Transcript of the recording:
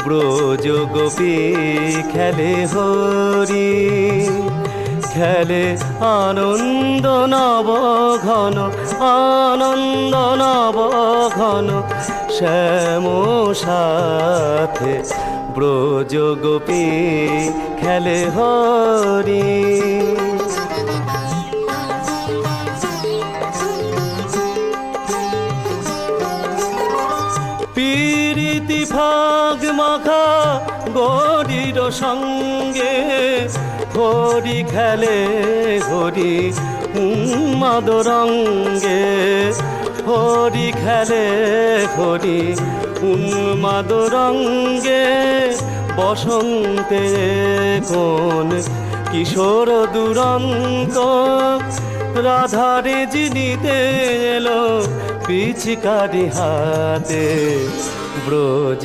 ব্রজ গোপী খেলে হরি, খেলে আনন্দ নব ঘন, আনন্দ নব ঘন শ্যাম সাথে ব্রজ গোপী খেলে হরি। প্রীতি ফাগ মাখা গরির সঙ্গে হরি খেলে হরি উন্মাদরঙ্গে, হরি খেলে হরি উন্মাদরঙ্গে। বসন্তে কোন কিশোর দুরন্ত রাধারে জিনিতে এলো পিচকারি হাতে ব্রজ